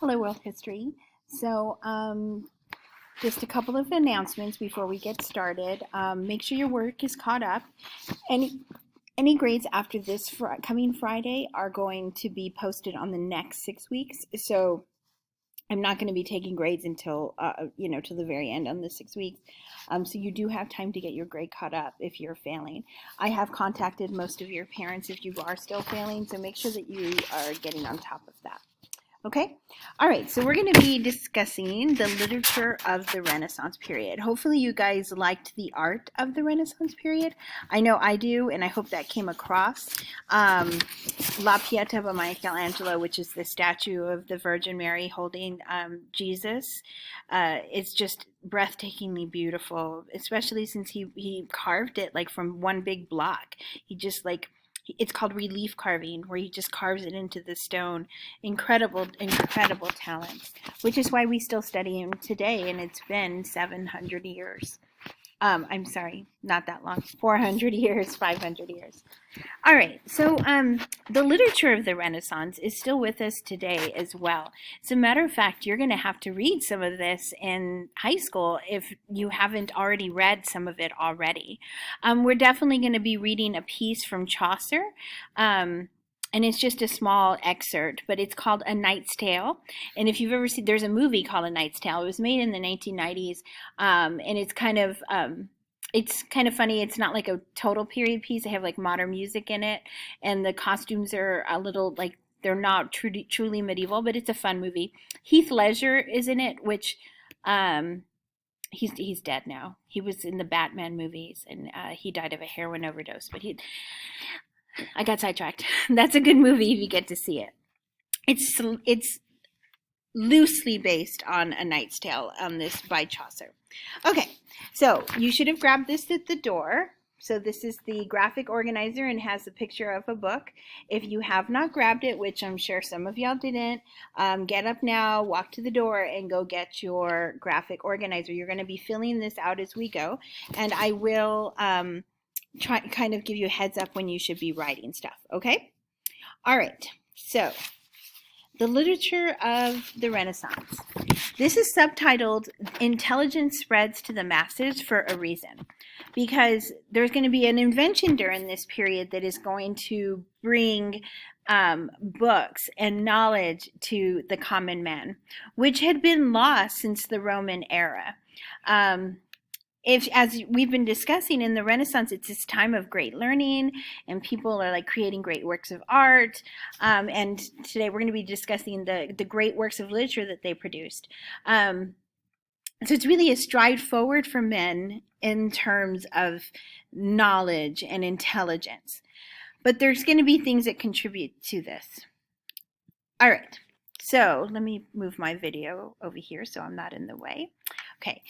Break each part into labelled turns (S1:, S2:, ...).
S1: Hello, World History. So, just a couple of announcements before we get started. Make sure your work is caught up. Any any grades after this coming Friday are going to be posted on the next 6 weeks. So I'm not going to be taking grades until till the very end on the 6 weeks. So you do have time to get your grade caught up if you're failing. I have contacted most of your parents if you are still failing, so make sure that you are getting on top of that. Okay, all right, so we're going to be discussing the literature of the Renaissance period. Hopefully you guys liked the art of the Renaissance period. I know I do, and I hope that came across. La Pieta by Michelangelo, which is the statue of the Virgin Mary holding Jesus. It's just breathtakingly beautiful, especially since he carved it like from one big block. He just like it's called relief carving, where he just carves it into the stone. Incredible, incredible talent, which is why we still study him today, and it's been 700 years. I'm sorry, not that long, 400 years, 500 years. All right, so the literature of the Renaissance is still with us today as well. As a matter of fact, you're going to have to read some of this in high school if you haven't already read some of it already. We're definitely going to be reading a piece from Chaucer. And it's just a small excerpt, but it's called A Knight's Tale. And if you've ever seen, there's a movie called A Knight's Tale. It was made in the 1990s, and it's kind of funny. It's not like a total period piece. They have like modern music in it, and the costumes are a little like they're not truly medieval, but it's a fun movie. Heath Ledger is in it, which he's dead now. He was in the Batman movies, and he died of a heroin overdose. But I got sidetracked. That's a good movie if you get to see it. It's loosely based on A Knight's Tale this by Chaucer. Okay, so you should have grabbed this at the door. So this is the graphic organizer and has a picture of a book. If you have not grabbed it, which I'm sure some of y'all didn't, get up now, walk to the door, and go get your graphic organizer. You're going to be filling this out as we go, and I will kind of give you a heads up when you should be writing stuff, okay? All right, so the literature of the Renaissance. This is subtitled Intelligence Spreads to the Masses for a reason, because there's going to be an invention during this period that is going to bring books and knowledge to the common man, which had been lost since the Roman era. As we've been discussing in the Renaissance, it's this time of great learning, and people are like creating great works of art. And today we're going to be discussing the great works of literature that they produced. So it's really a stride forward for men in terms of knowledge and intelligence. But there's going to be things that contribute to this. All right. So let me move my video over here so I'm not in the way. Okay,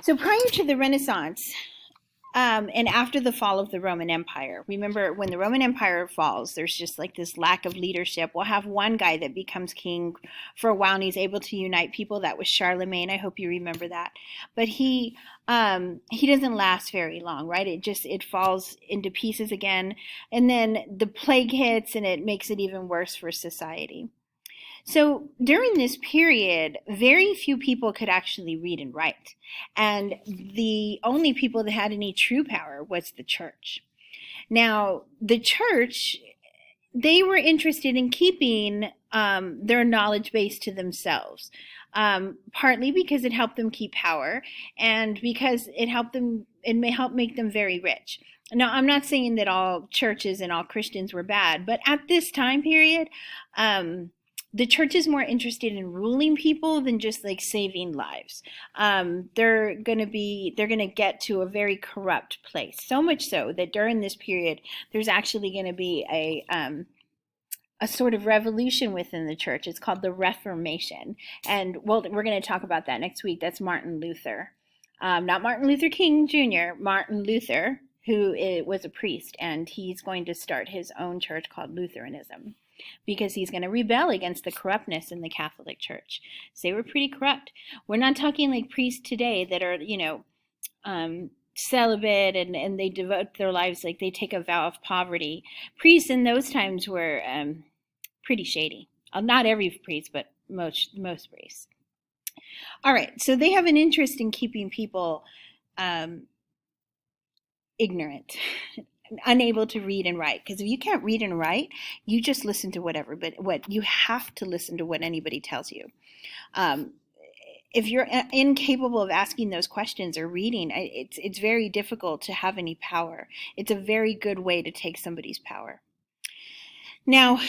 S1: so prior to the Renaissance and after the fall of the Roman Empire, remember when the Roman Empire falls, there's just like this lack of leadership. We'll have one guy that becomes king for a while and he's able to unite people. That was Charlemagne. I hope you remember that. But he doesn't last very long, right? It falls into pieces again. And then the plague hits and it makes it even worse for society. So during this period, very few people could actually read and write. And the only people that had any true power was the church. Now, the church, they were interested in keeping their knowledge base to themselves, partly because it helped them keep power and because it may help make them very rich. Now, I'm not saying that all churches and all Christians were bad, but at this time period, the church is more interested in ruling people than just like saving lives. They're gonna get to a very corrupt place. So much so that during this period, there's actually gonna be a sort of revolution within the church. It's called the Reformation, and we're gonna talk about that next week. That's Martin Luther, not Martin Luther King Jr. Martin Luther, who was a priest, and he's going to start his own church called Lutheranism, because he's going to rebel against the corruptness in the Catholic Church. So they were pretty corrupt. We're not talking like priests today that are, celibate and they devote their lives, like they take a vow of poverty. Priests in those times were pretty shady. Not every priest, but most race. All right, so they have an interest in keeping people ignorant, unable to read and write. Because if you can't read and write, you just listen to whatever. But what you have to listen to what anybody tells you. If you're incapable of asking those questions or reading, it's very difficult to have any power. It's a very good way to take somebody's power. Now,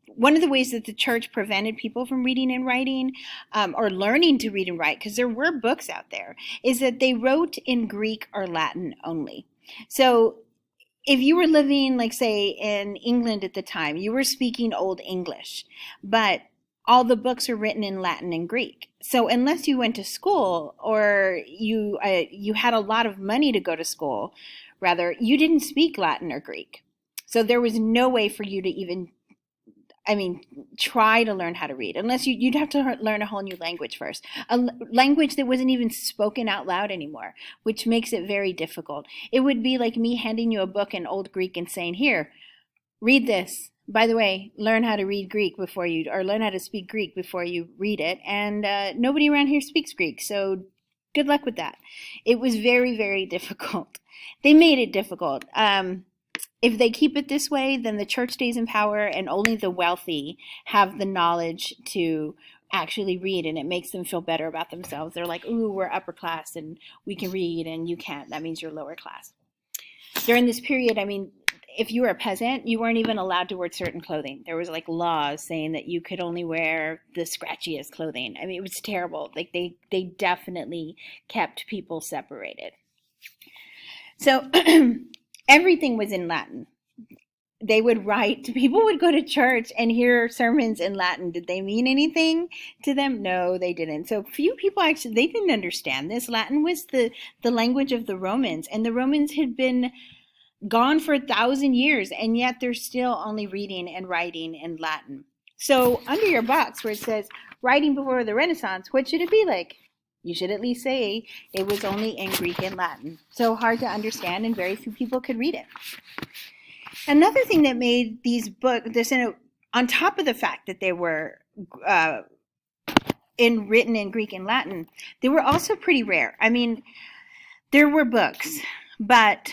S1: one of the ways that the church prevented people from reading and writing or learning to read and write, because there were books out there, is that they wrote in Greek or Latin only. So if you were living, like, say, in England at the time, you were speaking Old English, but all the books are written in Latin and Greek. So unless you went to school or you had a lot of money to go to school, rather, you didn't speak Latin or Greek. So there was no way for you to even, try to learn how to read, unless you'd have to learn a whole new language first, a language that wasn't even spoken out loud anymore, which makes it very difficult. It would be like me handing you a book in Old Greek and saying, here, read this. By the way, learn how to read Greek before you, or learn how to speak Greek before you read it. And nobody around here speaks Greek, so good luck with that. It was very, very difficult. They made it difficult. If they keep it this way, then the church stays in power and only the wealthy have the knowledge to actually read, and it makes them feel better about themselves. They're like, ooh, we're upper class and we can read, and you can't. That means you're lower class. During this period, if you were a peasant, you weren't even allowed to wear certain clothing. There was like laws saying that you could only wear the scratchiest clothing. It was terrible. Like they definitely kept people separated. So everything was in Latin. They would write, people would go to church and hear sermons in Latin. Did they mean anything to them? No, they didn't. So few people actually, they didn't understand this. Latin was the language of the Romans, and the Romans had been gone for 1,000 years, and yet they're still only reading and writing in Latin. So under your box where it says writing before the Renaissance, what should it be like? You should at least say it was only in Greek and Latin. So hard to understand, and very few people could read it. Another thing that made these books, on top of the fact that they were written in Greek and Latin, they were also pretty rare. There were books, but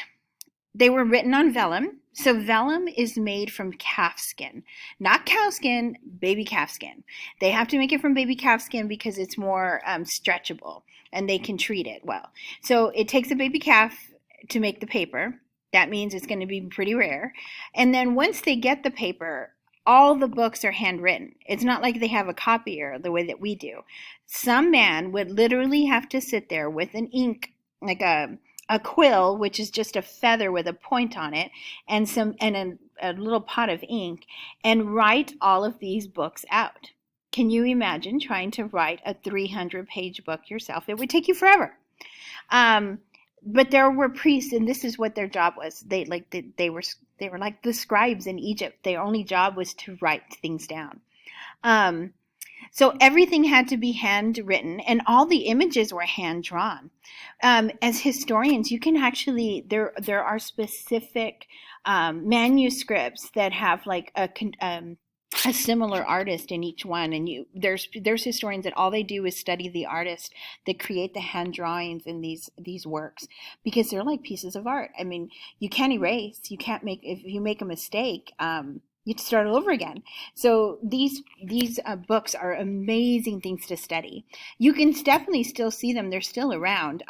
S1: they were written on vellum. So vellum is made from calf skin, not cow skin, baby calf skin. They have to make it from baby calf skin because it's more stretchable and they can treat it well. So it takes a baby calf to make the paper. That means it's going to be pretty rare. And then once they get the paper, all the books are handwritten. It's not like they have a copier the way that we do. Some man would literally have to sit there with an ink, like a quill, which is just a feather with a point on it, and a little pot of ink, and write all of these books out. Can you imagine trying to write a 300-page book yourself? It would take you forever. But there were priests, and this is what their job was. They were like the scribes in Egypt. Their only job was to write things down. So everything had to be handwritten, and all the images were hand drawn. As historians, you can actually, there are specific manuscripts that have like a similar artist in each one, and there's historians that all they do is study the artist that create the hand drawings in these works, because they're like pieces of art. You can't erase. You can't if you make a mistake, you have to start all over again. So these books are amazing things to study. You can definitely still see them. They're still around.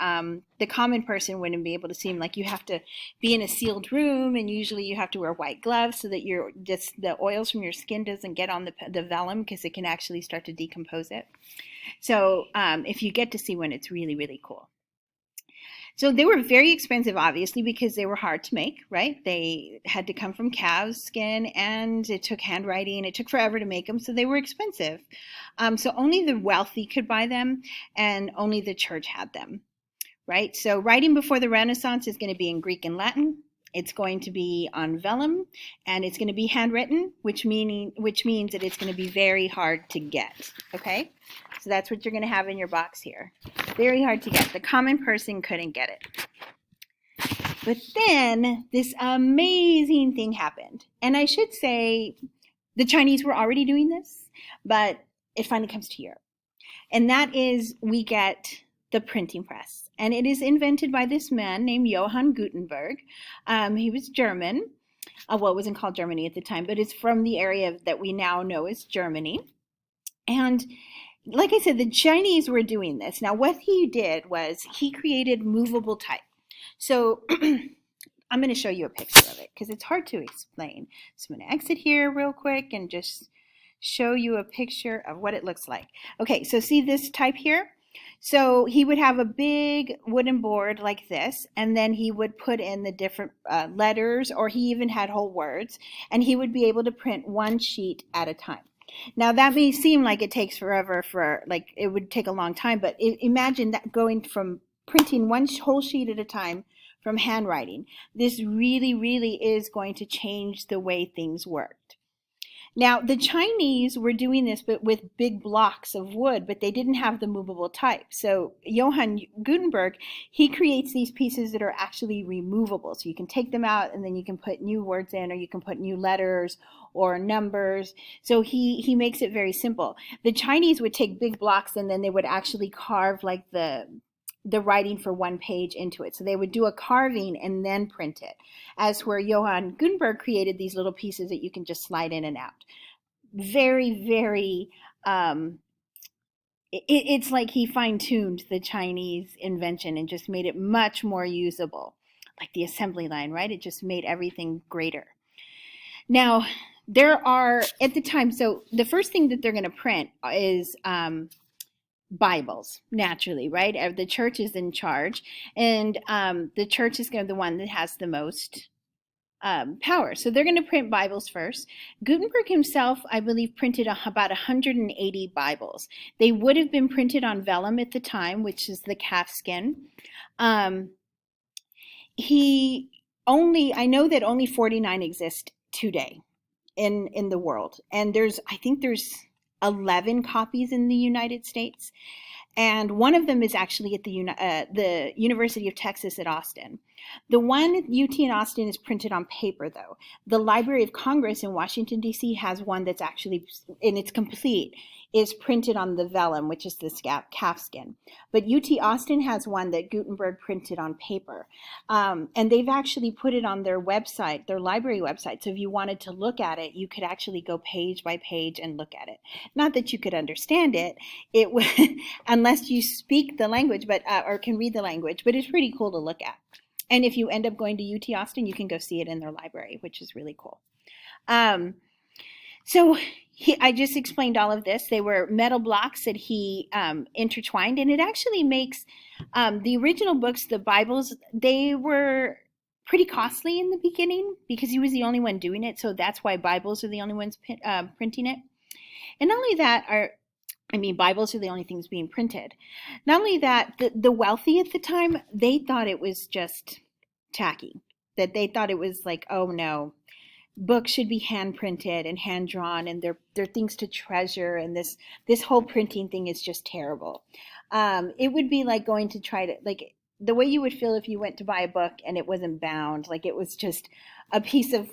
S1: The common person wouldn't be able to see them. Like, you have to be in a sealed room, and usually you have to wear white gloves so that the oils from your skin doesn't get on the vellum, because it can actually start to decompose it. So if you get to see one, it's really, really cool. So they were very expensive, obviously, because they were hard to make, right? They had to come from cow's skin, and it took handwriting. It took forever to make them, so they were expensive. So only the wealthy could buy them, and only the church had them, right? So writing before the Renaissance is going to be in Greek and Latin. It's going to be on vellum, and it's going to be handwritten, which means that it's going to be very hard to get, okay? So that's what you're going to have in your box here. Very hard to get. The common person couldn't get it. But then this amazing thing happened. And I should say the Chinese were already doing this, but it finally comes to Europe. And that is, we get the printing press. And it is invented by this man named Johann Gutenberg. He was German. Well, it wasn't called Germany at the time, but it's from the area that we now know as Germany. And like I said, the Chinese were doing this. Now, what he did was he created movable type. So I'm going to show you a picture of it because it's hard to explain. So I'm going to exit here real quick and just show you a picture of what it looks like. Okay, so see this type here? So he would have a big wooden board like this, and then he would put in the different letters, or he even had whole words, and he would be able to print one sheet at a time. Now that may seem like it takes forever, like it would take a long time, but imagine that going from printing one whole sheet at a time from handwriting. This really, really is going to change the way things worked. Now, the Chinese were doing this but with big blocks of wood, but they didn't have the movable type. So Johann Gutenberg, he creates these pieces that are actually removable. So you can take them out and then you can put new words in, or you can put new letters or numbers. So he makes it very simple. The Chinese would take big blocks and then they would actually carve like the writing for one page into it. So they would do a carving and then print it, as where Johann Gutenberg created these little pieces that you can just slide in and out. Very, very, it's like he fine-tuned the Chinese invention and just made it much more usable, like the assembly line, right? It just made everything greater. Now, there are, at the time, so the first thing that they're going to print is Bibles, naturally, right? The church is in charge, and the church is going to be the one that has the most power. So they're going to print Bibles first. Gutenberg himself, I believe, printed about 180 Bibles. They would have been printed on vellum at the time, which is the calf skin. I know that only 49 exist today in the world, and I think there's 11 copies in the United States, and one of them is actually at the University of Texas at Austin. The one at UT in Austin is printed on paper, though. The Library of Congress in Washington, D.C. has one that's actually, and it's complete, is printed on the vellum, which is the calf skin. But UT Austin has one that Gutenberg printed on paper. And they've actually put it on their website, their library website. So if you wanted to look at it, you could actually go page by page and look at it. Not that you could understand it, unless you speak the language, or can read the language, but it's pretty cool to look at. And if you end up going to UT Austin, you can go see it in their library, which is really cool. So I just explained all of this. They were metal blocks that he intertwined, and it actually makes the original books, the Bibles, they were pretty costly in the beginning because he was the only one doing it. So that's why Bibles are the only ones printing it. And not only that, Bibles are the only things being printed. Not only that, the wealthy at the time, they thought it was just tacky. That they thought it was like, oh no, books should be hand printed and hand drawn, and they're things to treasure, and this whole printing thing is just terrible. It would be like going to try to, like, the way you would feel if you went to buy a book and it wasn't bound, like it was just a piece of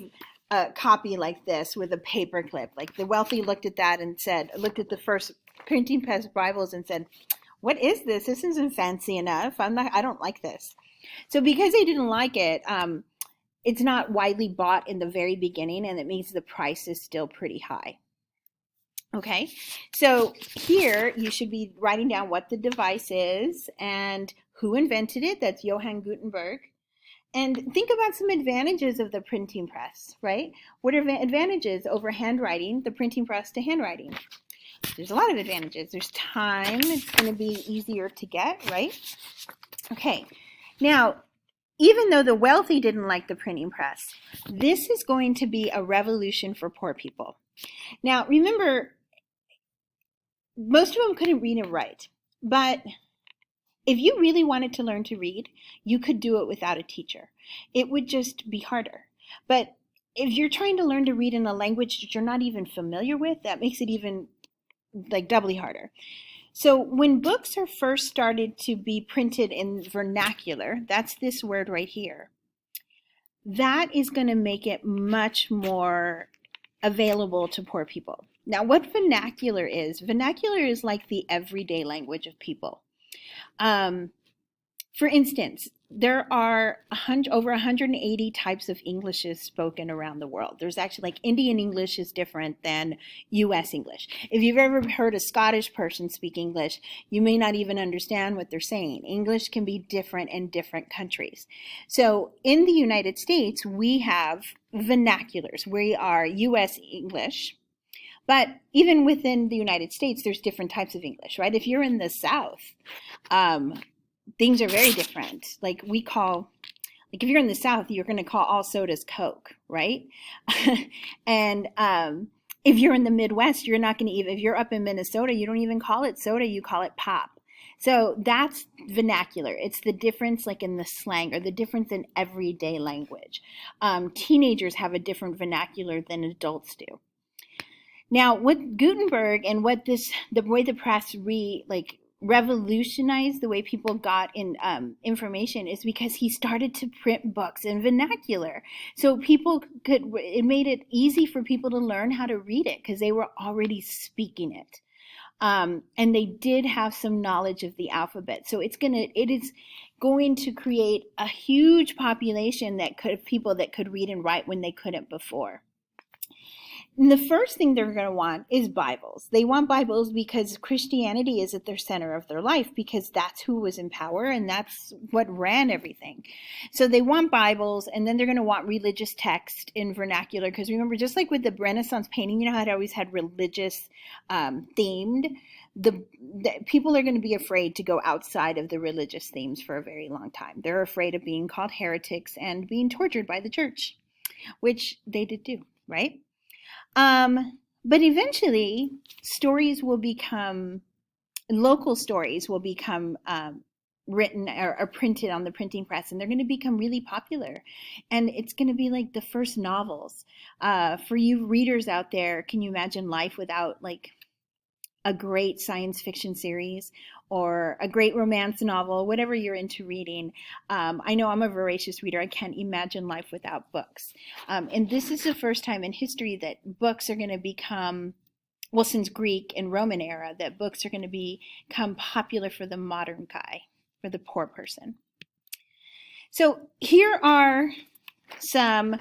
S1: copy like this with a paper clip. Like the wealthy looked at that and looked at the first printing press Bibles and said, what is this? This isn't fancy enough. I don't like this. So because they didn't like it, it's not widely bought in the very beginning, and it means the price is still pretty high. Okay, so here you should be writing down what the device is and who invented it. That's Johann Gutenberg. And think about some advantages of the printing press, right? What are advantages over handwriting, the printing press to handwriting? There's a lot of advantages. There's time. It's going to be easier to get, right? Okay, now, even though the wealthy didn't like the printing press, this is going to be a revolution for poor people. Now, remember, most of them couldn't read and write, but if you really wanted to learn to read, you could do it without a teacher. It would just be harder. But if you're trying to learn to read in a language that you're not even familiar with, that makes it even like doubly harder. So when books are first started to be printed in vernacular, that's this word right here, that is going to make it much more available to poor people. Now, what vernacular is like the everyday language of people. Um, For instance, there are over 180 types of Englishes spoken around the world. There's actually like Indian English is different than US English. If you've ever heard a Scottish person speak English, you may not even understand what they're saying. English can be different in different countries. So in the United States, we have vernaculars. We are US English. But even within the United States, there's different types of English, right? If you're in the South, um, things are very different. Like if you're in the South, you're going to call all sodas Coke, right? And if you're in the Midwest, you're not going to even, if you're up in Minnesota, you don't even call it soda, you call it pop. So that's vernacular. It's the difference like in the slang or the difference in everyday language. Teenagers have a different vernacular than adults do. Now, what Gutenberg and the way the press revolutionized the way people got in information is because he started to print books in vernacular. So it made it easy for people to learn how to read it because they were already speaking it. And they did have some knowledge of the alphabet. So it is going to create a huge population of people that could read and write when they couldn't before. And the first thing they're going to want is Bibles. They want Bibles because Christianity is at their center of their life, because that's who was in power and that's what ran everything. So they want Bibles, and then they're going to want religious text in vernacular, because remember, just like with the Renaissance painting, you know how it always had religious themed? The people are going to be afraid to go outside of the religious themes for a very long time. They're afraid of being called heretics and being tortured by the church, which they did do, right? But eventually, local stories will become written or printed on the printing press, and they're going to become really popular. And it's going to be like the first novels. For you readers out there, can you imagine life without like a great science fiction series or a great romance novel, whatever you're into reading? I know I'm a voracious reader. I can't imagine life without books. And this is the first time in history that books are going to become, well, since Greek and Roman era, that books are going to become popular for the modern guy, for the poor person. So here are some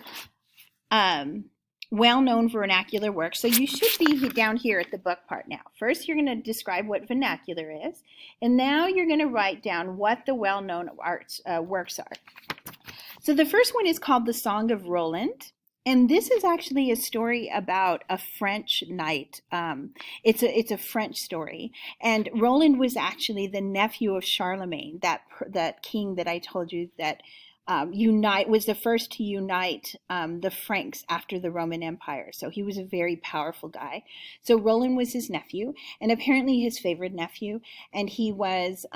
S1: well-known vernacular works. So you should be down here at the book part now. First, you're going to describe what vernacular is, and now you're going to write down what the well-known works are. So the first one is called The Song of Roland, and this is actually a story about a French knight. It's a French story, and Roland was actually the nephew of Charlemagne, that king that I told you that was the first to unite the Franks after the Roman Empire. So he was a very powerful guy. So Roland was his nephew, and apparently his favorite nephew, and he was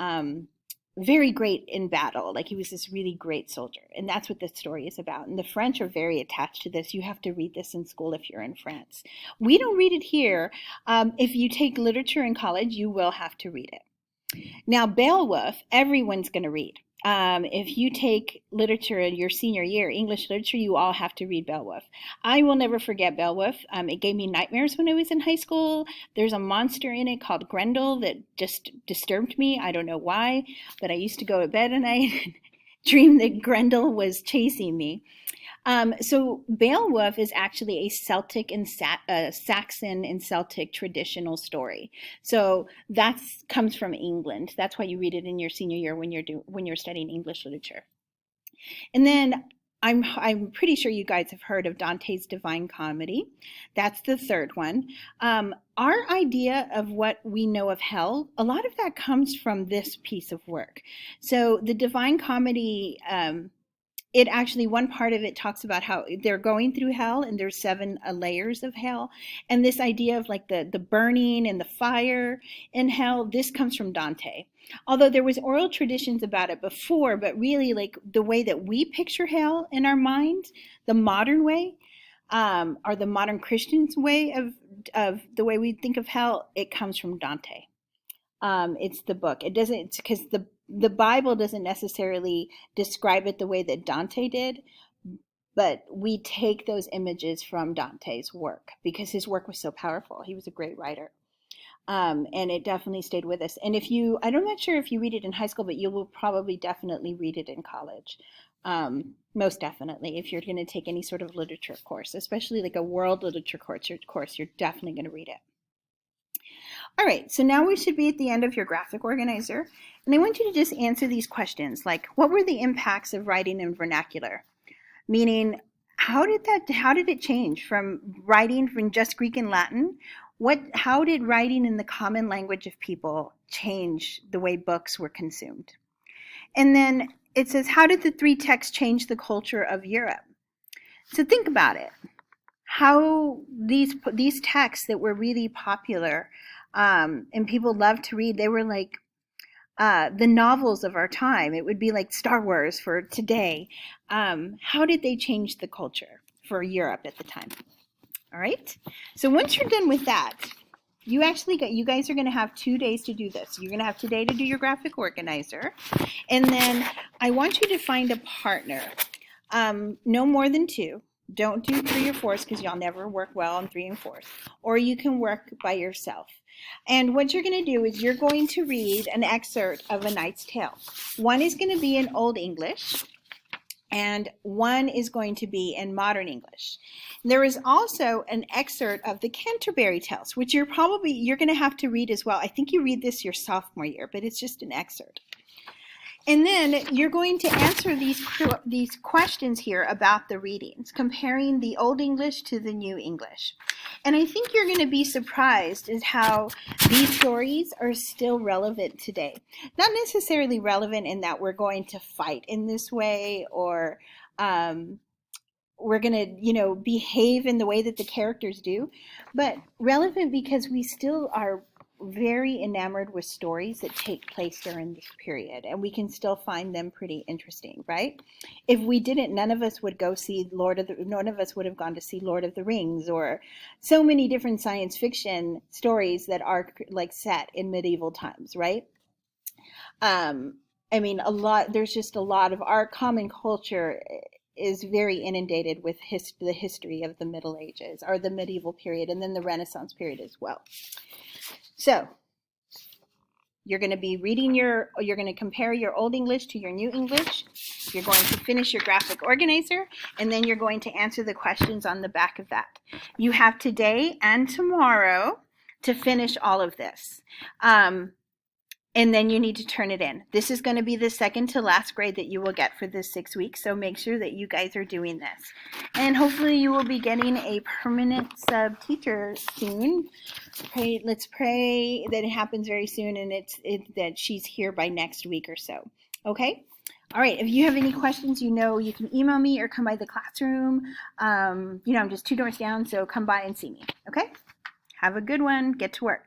S1: very great in battle. Like, he was this really great soldier, and that's what the story is about. And the French are very attached to this. You have to read this in school if you're in France. We don't read it here. If you take literature in college, you will have to read it. Now, Beowulf, everyone's going to read. If you take literature in your senior year, English literature, you all have to read Beowulf. I will never forget Beowulf. It gave me nightmares when I was in high school. There's a monster in it called Grendel that just disturbed me. I don't know why, but I used to go to bed at night and dream that Grendel was chasing me. So Beowulf is actually a Celtic and Saxon and Celtic traditional story. So that comes from England. That's why you read it in your senior year when you're studying English literature. And then I'm pretty sure you guys have heard of Dante's Divine Comedy. That's the third one. Our idea of what we know of hell, a lot of that comes from this piece of work. So the Divine Comedy, it actually, one part of it talks about how they're going through hell, and there's 7 layers of hell. And this idea of like the burning and the fire in hell, this comes from Dante. Although there was oral traditions about it before, but really like the way that we picture hell in our mind, the modern way, or the modern Christian's way of the way we think of hell, it comes from Dante. It's the book. It doesn't, because the Bible doesn't necessarily describe it the way that Dante did, but we take those images from Dante's work because his work was so powerful. He was a great writer. And it definitely stayed with us. And I'm not sure if you read it in high school, but you will probably definitely read it in college. Most definitely, if you're going to take any sort of literature course, especially like a world literature course, you're definitely going to read it. All right, so now we should be at the end of your graphic organizer. And I want you to just answer these questions, like what were the impacts of writing in vernacular? Meaning, how did it change from writing from just Greek and Latin? How did writing in the common language of people change the way books were consumed? And then it says, how did the three texts change the culture of Europe? So think about it. How these texts that were really popular and people loved to read, they were like the novels of our time. It would be like Star Wars for today. How did they change the culture for Europe at the time? All right. So once you're done with that, you guys are going to have 2 days to do this. You're going to have today to do your graphic organizer. And then I want you to find a partner. No more than 2. Don't do 3 or 4s because y'all never work well on 3 and 4s. Or you can work by yourself. And what you're going to do is you're going to read an excerpt of A Knight's Tale. One is going to be in Old English, and one is going to be in Modern English. There is also an excerpt of the Canterbury Tales, which you're going to have to read as well. I think you read this your sophomore year, but it's just an excerpt. And then you're going to answer these questions here about the readings, comparing the Old English to the New English. And I think you're going to be surprised at how these stories are still relevant today. Not necessarily relevant in that we're going to fight in this way, or we're going to, behave in the way that the characters do, but relevant because we still are very enamored with stories that take place during this period, and we can still find them pretty interesting, right? If we didn't, none of us would have gone to see Lord of the Rings, or so many different science fiction stories that are like set in medieval times, right? There's just a lot of our common culture is very inundated with the history of the Middle Ages, or the medieval period, and then the Renaissance period as well. So you're going to be you're going to compare your Old English to your New English. You're going to finish your graphic organizer, and then you're going to answer the questions on the back of that. You have today and tomorrow to finish all of this. And then you need to turn it in. This is going to be the second to last grade that you will get for this 6 weeks, so make sure that you guys are doing this. And hopefully you will be getting a permanent sub teacher soon. Let's pray that it happens very soon, and that she's here by next week or so. Okay? All right, if you have any questions, you can email me or come by the classroom. I'm just 2 doors down, so come by and see me. Okay? Have a good one. Get to work.